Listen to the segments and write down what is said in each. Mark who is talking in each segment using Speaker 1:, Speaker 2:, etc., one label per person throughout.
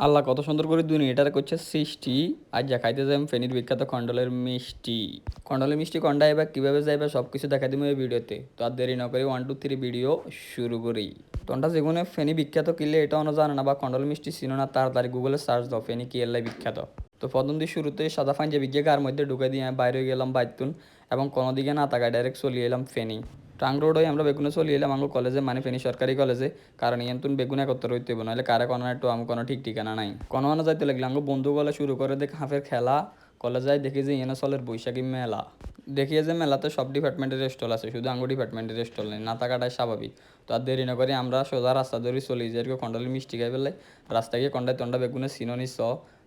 Speaker 1: আল্লাহ কত সুন্দর করে দুনিয়াটারে করছে সৃষ্টি। আজ যা খাইতে যাই ফেনীর বিখ্যাত খন্ডলের মিষ্টি। খন্ডলের মিষ্টি কন্ডা এবার কীভাবে যাইবে সব কিছু দেখা দিব এই ভিডিওতে। তো আর দেরি না করে 1 2 3 ভিডিও শুরু করি। তোমরা যেগুলো ফেনী বিখ্যাত কিনলে এটা অন্য জানে না বা খন্ডল মিষ্টি ছিল না তাড়াতাড়ি গুগলে সার্চ দাও ফেনী কি এল্লাই বিখ্যাত। তো প্রথম দিয়ে শুরুতে সাদা পাঞ্জাবি গিয়ে গার মধ্যে ঢুকে দিয়ে আমি বাইরে গেলাম বাইতুন এবং কোনো দিকে না তাকায় ডাইরেক্ট চলিয়ে এলাম ফেনী। টাং রোড হয়ে আমরা বেগুনে চলে এলাম আমার কলেজে মানে ফেনী সরকারি কলেজে। কারণ ইয়ান বেগুন একত্র হইতে হবে নাহলে কারা কোনো একটু আমি কোনো ঠিক ঠিকানা নাই কোনো মানে যাইতে লাগলে আমার বন্ধু গলা শুরু করে দেখ হাফের খেলা। কলেজে যাই দেখি যে ইয়ানা চলের বৈশাখী মেলা। দেখিয়ে যে মেলাতে সব ডিপার্টমেন্টের স্টল আছে শুধু আঙ্গু ডিপার্টমেন্টের স্টল নেই না থাকাটাই স্বাভাবিক। তো আর দেরি না করে আমরা সোজা রাস্তা ধরে চলি যে এরকম খন্ডালি মিষ্টি খাই ফেলে। রাস্তা গিয়ে কন্ডায় তন্ডা বেগুনে সিনোনি স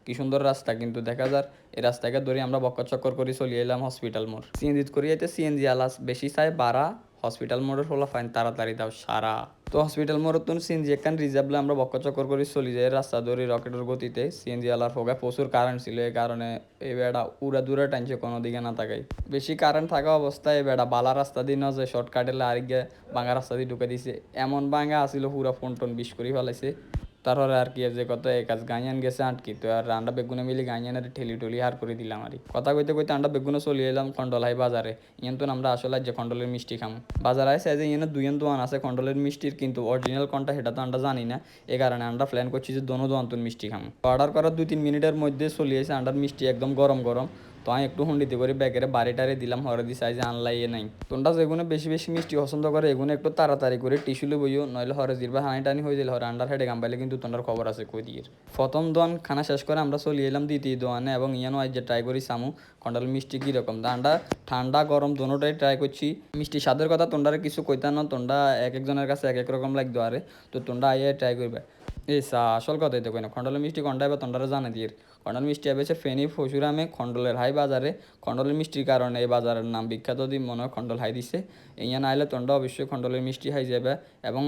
Speaker 1: কি সুন্দর রাস্তা কিন্তু দেখা যার এই রাস্তাকে ধরে আমরা বক্কর চক্কর করে চলে এলাম হসপিটাল মোড় সিএনজি করি যাইতে সিএনজি আলাস বেশি চাই বাড়া। হসপিটাল মোড়ের হলো ফাইন তাড়াতাড়ি দাও সারা। তো হসপিটাল মোড়ের তো সিএনজি একখান রিজার্ভলে আমরা বক্কর চক্কর করে চলে যাই রাস্তা ধরে রকেটের গতিতে সিএনজি আলার ফোগায় প্রচুর কারেন্ট ছিল এই কারণে এই বেড়া উড়া দূরে টানছে কোনো দিকে না তাকাই। বেশি কারেন্ট থাকা অবস্থায় এই বেড়া বালা রাস্তা দিয়ে না যায় শর্টকাটেলে আরেক বাঙ্গা রাস্তা দিয়ে ঢুকে দিছে এমন বাঙ্গা আসিল পুরা ফোন টোন বিষ করে ফেলাইছে। তারপরে আর কি যে কত এক কাজ গাঁয়ান গেছে আটকি তো আর আন্ডা বেগুনে মিলি গাঁয়ানের ঠেলি টলি হার করে দিলাম আর কথা কইতে কইতে আন্ডা বেগুনে চলে এলাম খন্ডলাই বাজারে। ইয়ান তো আমরা আসলে যে খন্ডলের মিষ্টি খাম বাজারে আছে যে ইয়ানের দুইজন দোয়ান আছে খন্ডলের মিষ্টির কিন্তু অরিজিনাল কোনটা সেটা তো আমরা জানি না। এই কারণে আমরা প্ল্যান করছি যে দোনো দোয়ান তুন মিষ্টি খাম। অর্ডার করার 2 3 মিনিটের মধ্যে চলে এসে আন্ডার মিষ্টি একদম গরম গরম। তো আমি একটু হুন্ডিতে করে ব্যাগের বাড়িটারে দিলাম হরে দি সাইজে আনলাই নাই তোমরা যেগুলো বেশি বেশি মিষ্টি পছন্দ করে এগুলো একটু তাড়াতাড়ি করে টিস্যুলে বইও নইলে হরে জিরবা হানি টানি হয়ে দিলে হরে আন্ডার হেডে গাম পাইলে কিন্তু তোমার খবর আছে কই দিয়ে। প্রথম দোয়ান খানা শেষ করে আমরা চলে এলাম দ্বিতীয় দোয়ানে এবং ইয়ানো আজ যে ট্রাই করি সামু খন্ডাল মিষ্টি কীরকম দান্ডা ঠান্ডা গরম দোনোটাই ট্রাই করছি। মিষ্টি স্বাদের কথা তোমরা কিছু কইতা না তোমরা এক একজনের কাছে এক এক রকম লাগতো আরে। তো তোমরা আইয়ে ট্রাই করবে এই সা আসল কথাই তো কই না খন্ডলের মিষ্টি কোনটা এবার তোমরা জানে দিয়ে। খন্ডল মিষ্টি এসেছে ফেনী ফসুরামে খন্ডলের হাই বাজারে। খন্ডলের মিষ্টির কারণে এই বাজারের নাম বিখ্যাত দিন মনে হয় খন্ডল হাই দিছে। ইয়া না আইলে তোমরা অবশ্যই খন্ডলের মিষ্টি হাই যাবে এবং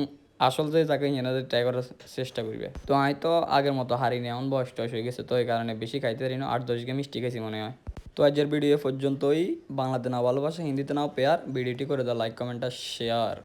Speaker 1: আসল যে তাকে ইয়ানাদের ট্রাই করার চেষ্টা করবে। তো আমি তো আগের মতো হারিনি এমন বয়স টয়স হয়ে গেছে তো এই কারণে বেশি খাইতে পারি না 8 10 গে মিষ্টি খাইছি মনে হয়। তো আজকের ভিডিও পর্যন্তই বাংলাতে নাও ভালোবাসা হিন্দিতে নাও পেয়ার ভিডিওটি করে দাও লাইক কমেন্ট আর শেয়ার।